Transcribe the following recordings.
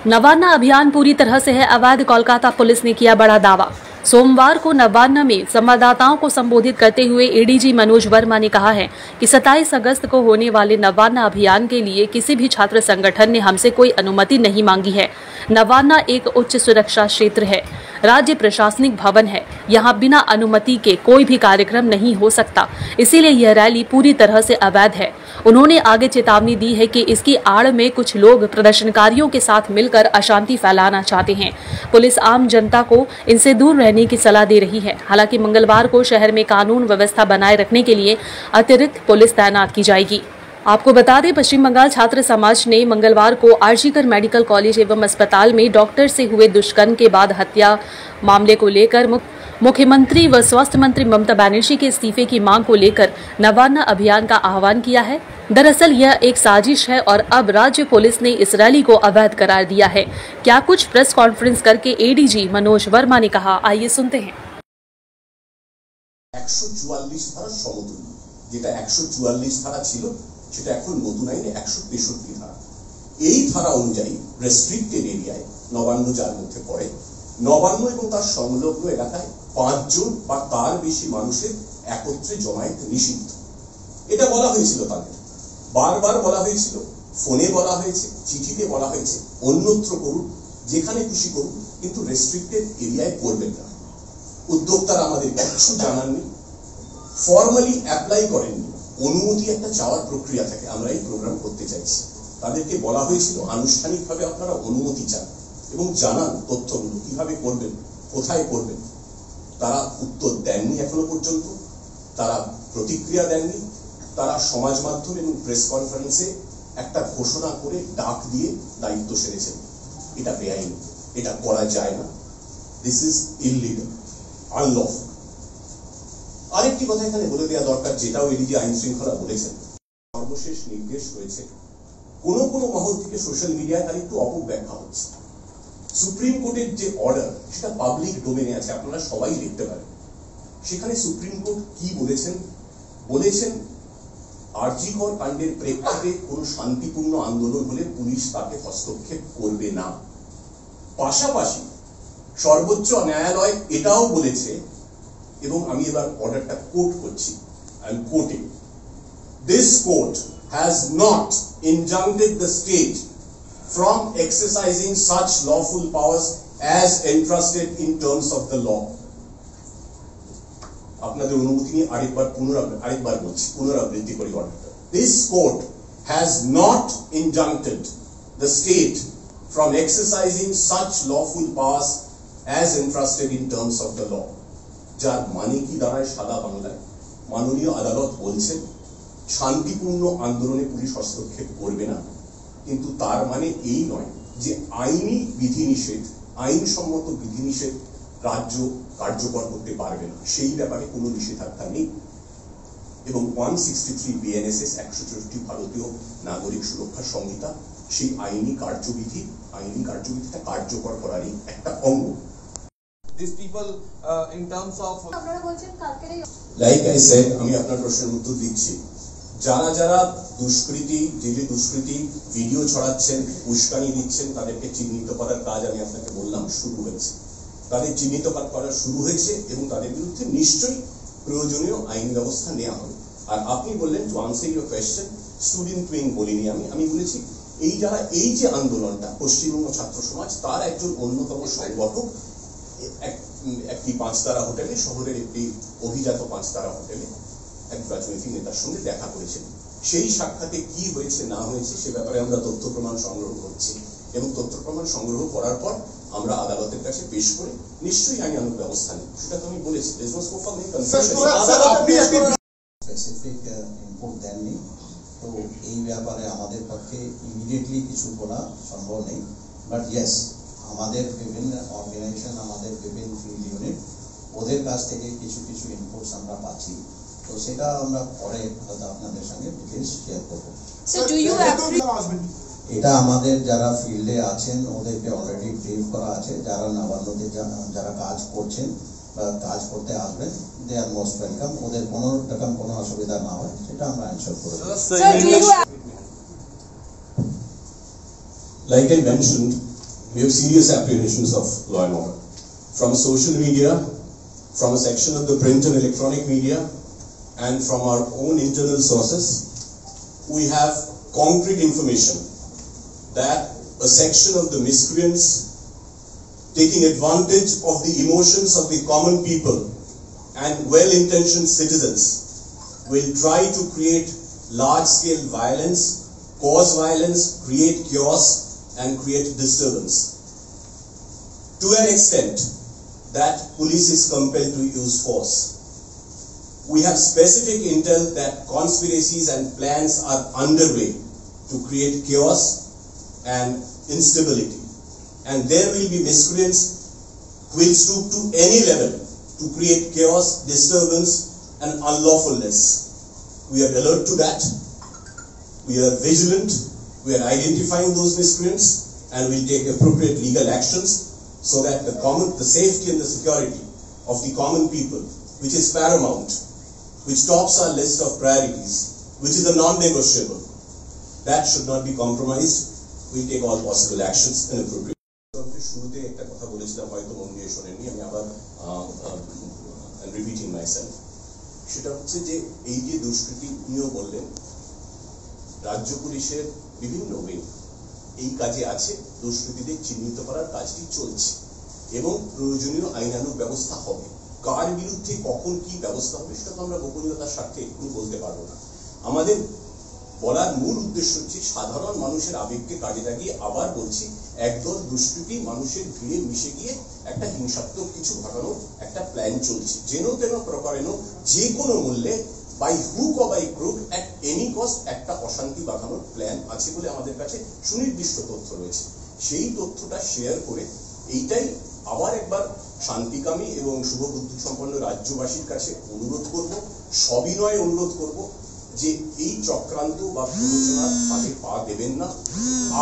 नवान्ना अभियान पूरी तरह से है अवैध। कोलकाता पुलिस ने किया बड़ा दावा। सोमवार को नवान्ना में संवाददाताओं को संबोधित करते हुए एडीजी मनोज वर्मा ने कहा है कि 27 अगस्त को होने वाले नवान्ना अभियान के लिए किसी भी छात्र संगठन ने हमसे कोई अनुमति नहीं मांगी है। नवान्ना एक उच्च सुरक्षा क्षेत्र है, राज्य प्रशासनिक भवन है, यहाँ बिना अनुमति के कोई भी कार्यक्रम नहीं हो सकता, इसीलिए यह रैली पूरी तरह से अवैध है। उन्होंने आगे चेतावनी दी है कि इसकी आड़ में कुछ लोग प्रदर्शनकारियों के साथ मिलकर अशांति फैलाना चाहते हैं। पुलिस आम जनता को इनसे दूर रहने की सलाह दे रही है। हालांकि मंगलवार को शहर में कानून व्यवस्था बनाए रखने के लिए अतिरिक्त पुलिस तैनात की जाएगी। आपको बता दें, पश्चिम बंगाल छात्र समाज ने मंगलवार को आरजीकर मेडिकल कॉलेज एवं अस्पताल में डॉक्टर से हुए दुष्कर्म के बाद हत्या मामले को लेकर मुख्यमंत्री व स्वास्थ्य मंत्री ममता बनर्जी के इस्तीफे की मांग को लेकर नवान्ना अभियान का आह्वान किया है। दरअसल यह एक साजिश है और अब राज्य पुलिस ने इस रैली को अवैध करार दिया है। क्या कुछ प्रेस कॉन्फ्रेंस करके एडीजी मनोज वर्मा ने कहा, आइए सुनते हैं। 144 ধারা সমতুল্য, যেটা 144 ধারা ছিল সেটা এখন নতুন আইনে 163 ধারা। এই ধারা অনুযায়ী রেস্ট্রিক্টেড এরিয়ায় নবান্ন যার মধ্যে পড়ে, নবান্ন এবং তার সংলগ্ন এলাকায় 5 জন বা তার বেশি মানুষের একত্রে জমায়েত নিষিদ্ধ। এটা বলা হয়েছিল তাদের, বারবার বলা হয়েছিল, ফোনে বলা হয়েছে, চিঠিতে বলা হয়েছে, অন্যত্র করুন, যেখানে খুশি করুন, কিন্তু রেস্ট্রিক্টেড এরিয়ায় করবেন না। উদ্যোক্তারা আমাদের কিছু জানাননি, ফর্মালি অ্যাপ্লাই করেননি। অনুমতি একটা চাওয়ার প্রক্রিয়া থাকে, আমরা এই প্রোগ্রাম করতে চাইছি। তাদেরকে বলা হয়েছিল আনুষ্ঠানিকভাবে আপনারা অনুমতি চান এবং জানান তথ্যগুলো কিভাবে করবেন, কোথায় করবেন। তারা উত্তর দেননি এখনো পর্যন্ত, তারা প্রতিক্রিয়া দেননি। তারা সমাজ মাধ্যম এবং প্রেস কনফারেন্সে একটা ঘোষণা করে ডাক দিয়ে দায়িত্ব সেরেছেন। এটা বেআইনি, এটা করা যায় না। This is illegal, unlawful. আরেকটি কথা এখানে বলে দেওয়া দরকার, যেটাও এডিজি আইন শৃঙ্খলা বলেছেন, সর্বশেষ নির্দেশ রয়েছে। কোন কোন মহল থেকে সোশ্যাল মিডিয়ায় তার একটু অপব্যাখ্যা হচ্ছে। সুপ্রিম কোর্টের যে অর্ডার সেটা পাবলিক ডোমেনে আছে, আপনারা সবাই দেখতে পারেন। সেখানে সুপ্রিম কোর্ট কি বলেছেন আরজিকর কাণ্ডের প্রেক্ষিতে কোন শান্তিপূর্ণ আন্দোলন হলে পুলিশ তাকে হস্তক্ষেপ করবে না। পাশাপাশি সর্বোচ্চ ন্যায়ালয় এটাও বলেছে, এবং আমি এবার অর্ডারটা কোট করছি, I am coating, this court has not injuncted the state from exercising such lawful powers as entrusted in terms of the law. আপনাদের অনুমতি নিয়ে আরেকবার বলছি, পুনরাবৃত্তি করি অর্ডারটা। This court has not injuncted the state from exercising such lawful powers as entrusted in terms of the law. যার মানে কি দাঁড়ায় সাদা বাংলায়, মাননীয় আদালত বলছেন শান্তিপূর্ণ আন্দোলনে পুলিশ হস্তক্ষেপ করবে না, কিন্তু তার মানে এই নয় যে আইনি বিধিনিষেধ, আইনসম্মত বিধিনিষেধ রাজ্য কার্যকর করতে পারবে না, সেই ব্যাপারে কোনো নিষেধাজ্ঞা নেই। এবং 163 বিএনএসএস 164 ভারতীয় নাগরিক সুরক্ষা সংহিতা সেই আইনি কার্যবিধিটা কার্যকর করারই একটা অঙ্গ। These people in terms of like I said, আমি আপনার প্রশ্নের উত্তর দিচ্ছি। যারা দুষ্কৃতী, যে দুষ্কৃতী ভিডিও ছড়াচ্ছেন, উস্কানি দিচ্ছেন, তাদেরকে চিহ্নিত করার কাজ আমি আপনাকে বললাম শুরু হয়েছে। তাদের চিহ্নিত করা শুরু হয়েছে এবং তাদের বিরুদ্ধে নিশ্চয়ই প্রয়োজনীয় আইন ব্যবস্থা নেওয়া হবে। আর আপনি বললেন, to answer your question, student wing বলিনি আমি বলেছি এই যে আন্দোলনটা পশ্চিমবঙ্গ ছাত্র সমাজ, তার একজন অন্যতম সংগঠক একটি 5 তারা হোটেলে, শহরের একটি অভিজাত 5 তারা হোটেলে এক রাজনৈতিক নেতার সঙ্গে দেখা করেছেন। সেই সাক্ষাতে কি হয়েছে না হয়েছে সে ব্যাপারে আমরা তথ্য প্রমাণ সংগ্রহ করছি, এবং তথ্য প্রমাণ সংগ্রহ করার পর আমরা আদালতের কাছে পেশ করে নিশ্চয়ই আইনানুগ ব্যবস্থা নেব। সেটা তো আমি বলেছি। স্পেসিফিক ইনপুট দেননি, তো এই ব্যাপারে আমাদের পক্ষে ইমিডিয়েটলি কিছু করা সম্ভব নেই। বাট ইয়েস, আমাদের বিভিন্ন অর্গানাইজেশন, আমাদের বিভিন্ন ফিল্ড ইউনিট, ওদের কাছ থেকে কিছু ইনপুটস আমরা পাচ্ছি, তো সেটা আমরা পরে হয়তো আপনাদের সঙ্গে ডিটেইলস শেয়ার করবো। এটা আমাদের যারা ফিল্ডে আছেন ওদেরকে অলরেডি ব্রিফ করা আছে। যারা নবান্নতে যারা কাজ করছেন বা কাজ করতে আসবেন, দে আর মোস্ট ওয়েলকাম। ওদের কোনো রকম কোনো অসুবিধা না হয় সেটা আমরা এনশিওর করব। Like I mentioned, we have serious apprehensions of law and order. From social media, from a section of the print and electronic media, and from our own internal sources, we have concrete information that a section of the miscreants, taking advantage of the emotions of the common people and well-intentioned citizens, will try to create large-scale violence, cause violence, create chaos, and create disturbance. To an extent that police is compelled to use force. We have specific intel that conspiracies and plans are underway to create chaos and instability. And there will be miscreants who will stoop to any level to create chaos, disturbance, and unlawfulness. We are alert to that. We are vigilant. We are identifying those miscreants, and will take appropriate legal actions so that the safety and the security of the common people, which is paramount, which tops our list of priorities, which is a non-negotiable, that should not be compromised. We take all possible actions and appropriate. শুরুতে একটা কথা বলেছিলাম, হয়তো মন দিয়ে শোনেননি, আমি আবার রিপিটিং মাইসেলফ। সেটা হচ্ছে যে এই যে দুষ্কৃতি নিয়েও বললেন, রাজ্য পুলিশের বিভিন্ন উইং এই কাজে আছে, দুষ্কৃতীদের চিহ্নিত করার কাজটি চলছে এবং প্রয়োজনীয় আইনানুগ ব্যবস্থা হবে। কার বিরুদ্ধে কখন কি ব্যবস্থা হবে সেটা তো আমরা গোপনীয়তার স্বার্থে এক্ষুনি বলতে পারবো না। আমাদের বলার মূল উদ্দেশ্য হচ্ছে সাধারণ মানুষের আবেগকে কাজে লাগিয়ে, আবার বলছি, একদল দুষ্কৃতী মানুষের ভিড়ে মিশে গিয়ে একটা হিংসাত্মক কিছু ঘটানোর একটা প্ল্যান চলছে। যেন তেন প্রকারেণ যে কোনো মূল্যে, by hook or by crook, at any cost একটা অশান্তি বাঁধানোর প্ল্যান আছে বলে আমাদের কাছে সুনির্দিষ্ট তথ্য রয়েছে। সেই তথ্যটা শেয়ার করে এইটাই আবার একবার শান্তিকামী এবং শুভবুদ্ধি সম্পন্ন রাজ্যবাসীর কাছে অনুরোধ করব, সবিনয় অনুরোধ করব যে এই চক্রান্ত বা প্ররোচনার ফাঁদে পা দেবেন না।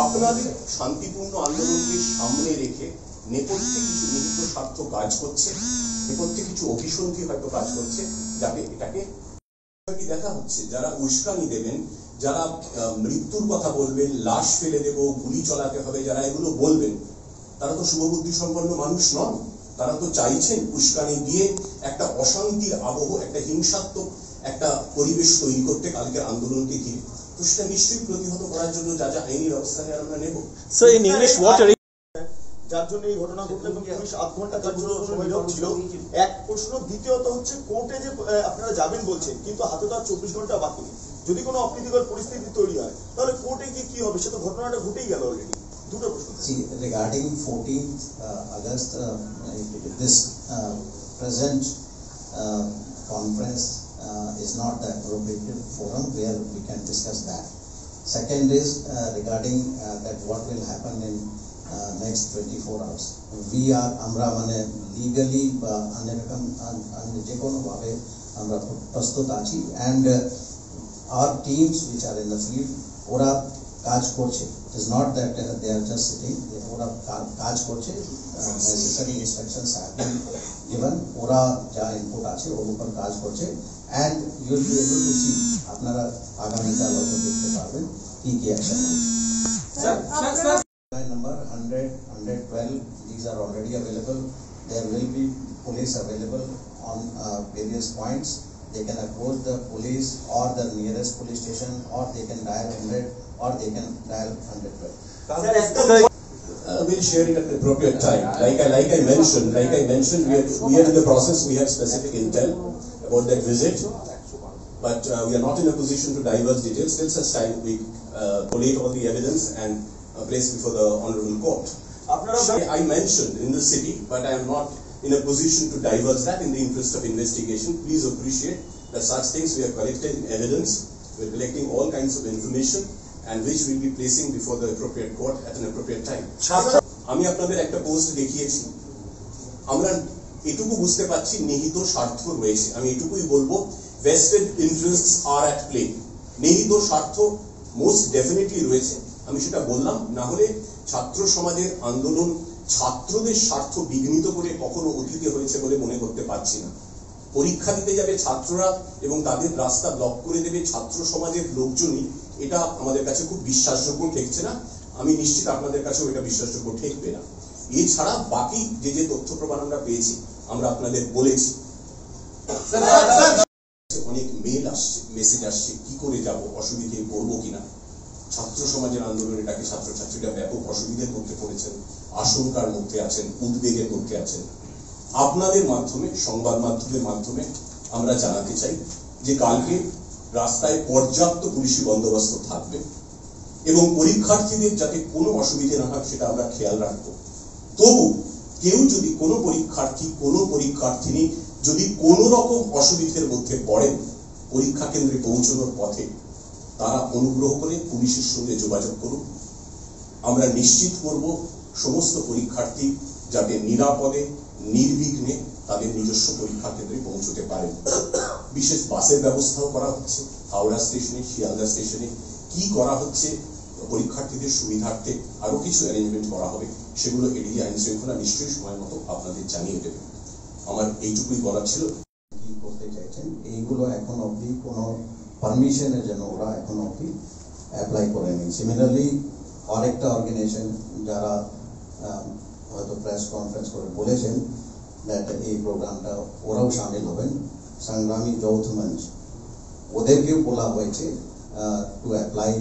আপনাদের শান্তিপূর্ণ আন্দোলনকে সামনে রেখে নেপথ্যে কিছু নিহিত স্বার্থ কাজ করছে, নেপথ্যে কিছু অভিসন্ধি হয়তো কাজ করছে, যাতে এটাকে দেখা হচ্ছে। যারা উস্কানি দেবেন, যারা মৃত্যুর কথা বলবেন, লাশ ফেলে দেব, গুলি চালাতে হবে, যারা এগুলো বলবেন, তারা তো শুভবুদ্ধি সম্পন্ন মানুষ নন। তারা তো চাইছেন উস্কানি দিয়ে একটা অশান্তির আবহ, একটা হিংসাত্মক একটা পরিবেশ তৈরি করতে কালকের আন্দোলনকে ঘিরে। তো সেটা নিশ্চয়ই প্রতিহত করার জন্য যা যা আইনি ব্যবস্থা নিয়ে আমরা নেব। So in English, what are যার জন্য এই ঘটনা ঘটলো এবং পুলিশ 8 ঘন্টা তার জন্য সময় ছিল। এক প্রশ্ন, দ্বিতীয়ত হচ্ছে কোর্টে যে আপনারা যাবেন বলছেন, কিন্তু হাতে তো আর 24 ঘন্টা বাকি। যদি কোনো অপ্রীতিকর পরিস্থিতি তৈরি হয় তাহলে কোর্টে গিয়ে কি হবে? সে তো ঘটনাটা ঘটেই গেল অলরেডি। দুটো প্রশ্ন। See, regarding 14th August, this present conference is not the appropriate forum where we can discuss that. Second is regarding that what will happen in next 24 hours. We are আমরা মানে legally বা যে কোনো ভাবে আমরা প্রস্তুত আছি, and our teams which are in the field ওরা কাজ করছে। It is not that they are just sitting, ওরা কাজ করছে, necessary instructions have been given, ওরা যা input আছে ওর উপর কাজ করছে, and you will be able to see, আপনারা আগামীকাল হয়তো দেখতে পারবেন কি কি অ্যাকশন হবে। Number 100, 112, these are already available. There will be police available on various points. They can approach the police or the nearest police station, or they can dial 100, or they can dial 112. We'll share it at the appropriate time. Like I mentioned, we are in the process. We have specific intel about that visit, but we are not in a position to divulge details till such time we collate all the evidence and place before the honorable court. I mentioned in the city, but I am not in a position to divulge that in the interest of investigation. Please appreciate that such things we have collected in evidence. We are collecting all kinds of information, and which we will be placing before the appropriate court at an appropriate time. আমি আপনাদের একটা post দেখিয়েছি, আমরা এটুকু বুঝতে পারছি নিহিত স্বার্থ রয়েছে। আমি এটুকুই বলবো, vested interests are at play. নিহিত স্বার্থ মোস্ট ডেফিনেটলি রয়েছে, আমি সেটা বললাম। না হলে ছাত্র সমাজের আন্দোলন ছাত্রদের স্বার্থ বিঘ্নিত করে কখনো অতীতে হয়েছে বলে মনে করতে পারছি না। পরীক্ষা দিতে যাবে ছাত্ররা এবং তাদের রাস্তা ব্লক করে দেবে ছাত্র সমাজের লোকজনই, এটা আমাদের কাছে খুব বিশ্বাসযোগ্য ঠেকছে না। আমি নিশ্চিত আপনাদের কাছেও এটা বিশ্বাসযোগ্য ঠেকবে না। এছাড়া বাকি যে তথ্য প্রমাণ আমরা পেয়েছি আমরা আপনাদের বলেছি। অনেক মেল আসছে, মেসেজ আসছে, কি করে যাব, অসুবিধায় পড়বো কিনা। ছাত্র সমাজের আন্দোলন এটাকে ছাত্রছাত্রীরা ব্যাপক অসুবিধার মধ্যে পড়েছেন, আশঙ্কার মধ্যে আছেন, উদ্বেগের মধ্যে আছেন। আপনাদের মাধ্যমে, সংবাদ মাধ্যমের মাধ্যমে আমরা জানাতে চাই যে কালকে রাস্তায় পর্যাপ্ত পুলিশি বন্দোবস্ত থাকবে এবং পরীক্ষার্থীদের যাতে কোনো অসুবিধা না হয় সেটা আমরা খেয়াল রাখবো। তবু কেউ যদি কোনো পরীক্ষার্থী, কোনো পরীক্ষার্থিনী যদি কোনো রকম অসুবিধার মধ্যে পড়েন পরীক্ষা কেন্দ্রে পৌঁছানোর পথে, তারা অনুগ্রহ করে পুলিশের সঙ্গে যোগাযোগ করুন। আমরা নিশ্চিত করব সমস্ত পরীক্ষার্থী যাতে নিরাপদে নির্বিঘ্নে তাদের নিজস্ব পরীক্ষা কেন্দ্রে পৌঁছতে পারেন। বিশেষ বাসের ব্যবস্থাও করা হচ্ছে হাওড়া স্টেশনে, শিয়ালদা স্টেশনে। কি করা হচ্ছে পরীক্ষার্থীদের সুবিধার্থে আরো কিছু অ্যারেঞ্জমেন্ট করা হবে, সেগুলো এডিজি আইন শৃঙ্খলা নিশ্চয়ই সময় মতো আপনাদের জানিয়ে দেবে। আমার এইটুকুই বলা ছিল। কি করতে চাইছেন এইগুলো এখন অবধি কোনো পারমিশনের জন্য ওরা এখন অবধি অ্যাপ্লাই করেনি। সিমিলারলি আরেকটা অর্গানাইজেশন যারা হয়তো প্রেস কনফারেন্স করে বলেছেন দ্যাট এই প্রোগ্রামটা ওরাও সামিল হবেন, সংগ্রামী যৌথ মঞ্চ, ওদেরকেও বলা হয়েছে টু অ্যাপ্লাই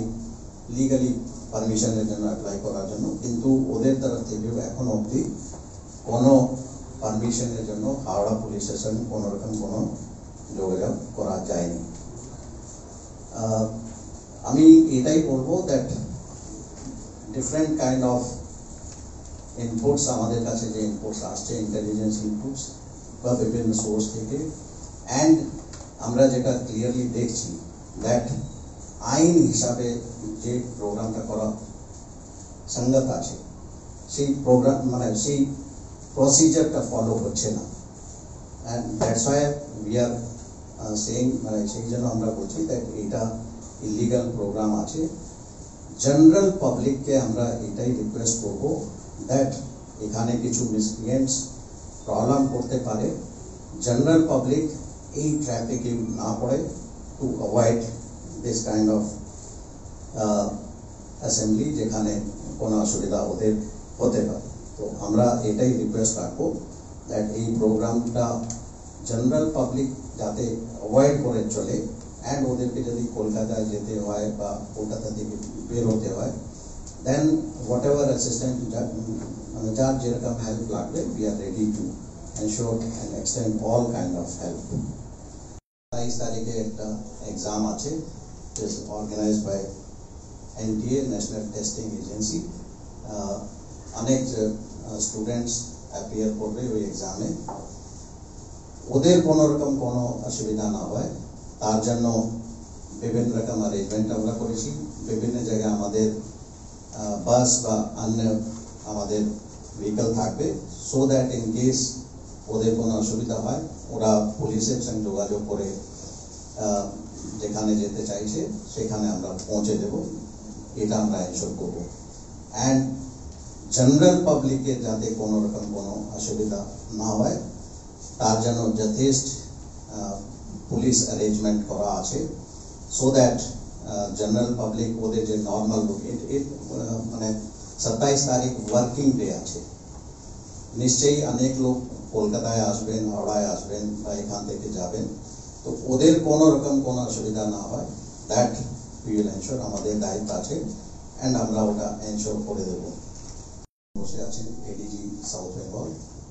লিগালি পারমিশনের জন্য অ্যাপ্লাই করার জন্য, কিন্তু ওদের তরফ থেকেও এখন অবধি কোনো পারমিশনের জন্য হাওড়া পুলিশ স্টেশন কোনো রকম কোনো যোগাযোগ করা যায়নি। আমি এটাই বলবো that different kind of inputs আমাদের কাছে যে ইনপুটস আসছে, ইন্টেলিজেন্স ইনপুটস বা বিভিন্ন সোর্স থেকে, অ্যান্ড আমরা যেটা ক্লিয়ারলি দেখছি দ্যাট আইন হিসাবে যে প্রোগ্রামটা করা সঙ্গত আছে সেই প্রোগ্রাম মানে সেই প্রসিজারটা ফলো হচ্ছে না। And that's why we are saying, মানে সেই জন্য আমরা বলছি দ্যাট এটা ইলিগাল প্রোগ্রাম আছে। জেনারেল পাবলিককে আমরা এটাই রিকোয়েস্ট করবো দ্যাট এখানে কিছু মিসক্রিয়েন্টস প্রবলেম করতে পারে, জেনারেল পাবলিক এই ট্র্যাফিকে না পড়ে to avoid this kind of assembly যেখানে কোনো অসুবিধা ওদের হতে পারে। তো আমরা এটাই রিকোয়েস্ট রাখবো দ্যাট এই প্রোগ্রামটা জেনারেল পাবলিক যাতে অ্যাভয়েড করে চলে, অ্যান্ড ওদেরকে যদি কলকাতায় যেতে হয় বা কলকাতা থেকে বের হতে হয়, দেন হোয়াট এভার অ্যাসিস্ট্যান্ট মানে যার যেরকম হেল্প লাগবে we are ready to ensure and extend all kind of help. 22 তারিখে একটা এক্সাম আছে organised by NTA, national testing agency. অনেক স্টুডেন্টস অ্যাপিয়ার করবে ওই এক্সামে। ওদের কোনো রকম কোনো অসুবিধা না হয় তার জন্য বিভিন্ন রকম অ্যারেঞ্জমেন্ট আমরা করেছি। বিভিন্ন জায়গায় আমাদের বাস বা অন্য আমাদের ভেহিকল থাকবে, সো দ্যাট ইন কেস ওদের কোনো অসুবিধা হয় ওরা পুলিশের সঙ্গে যোগাযোগ করে যেখানে যেতে চাইছে সেখানে আমরা পৌঁছে দেব, এটা আমরা এনশোর করবো। অ্যান্ড জেনারেল পাবলিকের যাতে কোনো রকম কোনো অসুবিধা না হয় তার জন্য যথেষ্ট পুলিশ অ্যারেঞ্জমেন্ট করা আছে, সো দ্যাট জেনারেল পাবলিক ওদের যে নর্মাল মানে 27 তারিখ ওয়ার্কিং ডে আছে, নিশ্চয়ই অনেক লোক কলকাতায় আসবেন, হাওড়ায় আসবেন বা এখান থেকে যাবেন, তো ওদের কোনো রকম কোনো অসুবিধা না হয় দ্যাট উই উইল এনশোর, আমাদের দায়িত্ব আছে অ্যান্ড আমরা ওটা এনশোর করে দেবো। বসে আছেন এডিজি সাউথ বেঙ্গল,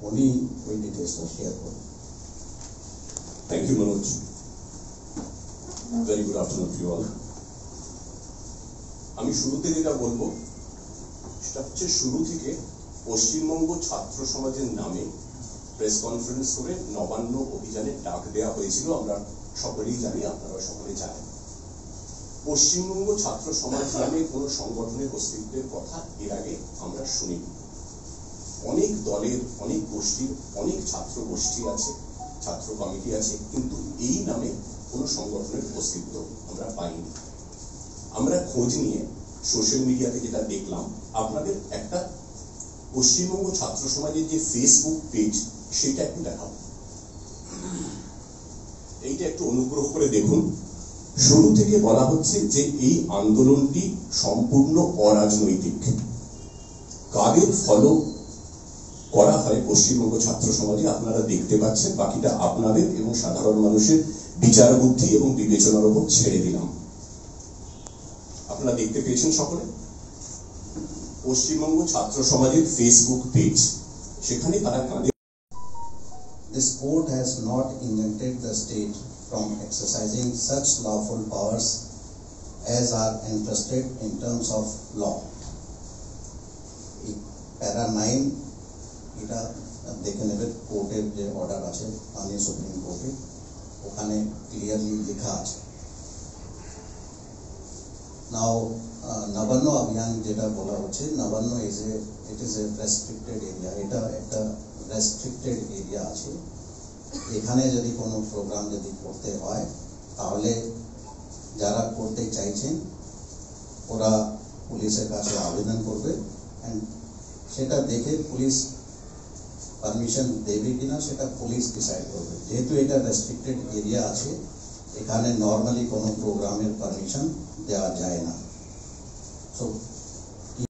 উনি ওই ডিটেলসটা শেয়ার করুন। Thank you Manoj, very good afternoon to all. আমি শুরুতে যেটা বলবো সেটা হচ্ছে শুরু থেকে পশ্চিমবঙ্গ ছাত্র সমাজের নামে প্রেস কনফারেন্স করে নবান্ন অভিযানের ডাক দেওয়া হয়েছিল, আমরা সকলেই জানি, আপনারা সকলে জানেন। পশ্চিমবঙ্গ ছাত্র সমাজ নামে কোন সংগঠনের অস্তিত্বের কথা এর আগে আমরা শুনিনি। অনেক দলের, অনেক গোষ্ঠীর, অনেক ছাত্র গোষ্ঠী আছে, ছাত্র কমিটি আছে, কিন্তু এই নামে কোন সংগঠনের অস্তিত্ব আমরা পাইনি। আমরা খোঁজ নিয়ে সোশ্যাল মিডিয়াতে যেটা দেখলাম, আপনাদের একটা পশ্চিমবঙ্গ ছাত্র সমাজের যে ফেসবুক পেজ সেটা একটু দেখাবো, এইটা একটু অনুগ্রহ করে দেখুন। শুরু থেকে বলা হচ্ছে যে এই আন্দোলনটি সম্পূর্ণ অরাজনৈতিক। কাদের ফলো করা হয় পশ্চিমবঙ্গ ছাত্র সমাজে আপনারা দেখতে পাচ্ছেন, বাকিটা আপনাদের এবং সাধারণ মানুষের বিচার বুদ্ধি এবং বিবেচনার উপর ছেড়ে দিলাম। আপনারা দেখতে পেয়েছেন সকলে পশ্চিমবঙ্গ ছাত্র সমাজের ফেসবুক পেজ, সেখানে তারা কাঁদে। This court has not injuncted the state from exercising such lawful powers as are entrusted in terms of law. Para 9 এটা দেখে নেবেন, কোর্টের যে অর্ডার আছে মাননীয় সুপ্রিম কোর্টে, ওখানে ক্লিয়ারলি লেখা আছে। নাও নবান্ন অভিযান যেটা বলা হচ্ছে, Nabanna it is a restricted area, এটা একটা রেস্ট্রিক্টেড এরিয়া আছে। এখানে যদি কোনো প্রোগ্রাম যদি করতে হয় তাহলে যারা করতে চাইছেন ওরা পুলিশের কাছে আবেদন করবে, অ্যান্ড সেটা দেখে পুলিশ পারমিশন দেবে কিনা সেটা পুলিশ ডিসাইড করবে। যেহেতু এটা রেস্ট্রিক্টেড এরিয়া আছে, এখানে নর্মালি কোনো প্রোগ্রামের পারমিশন দেওয়া যায় না। সো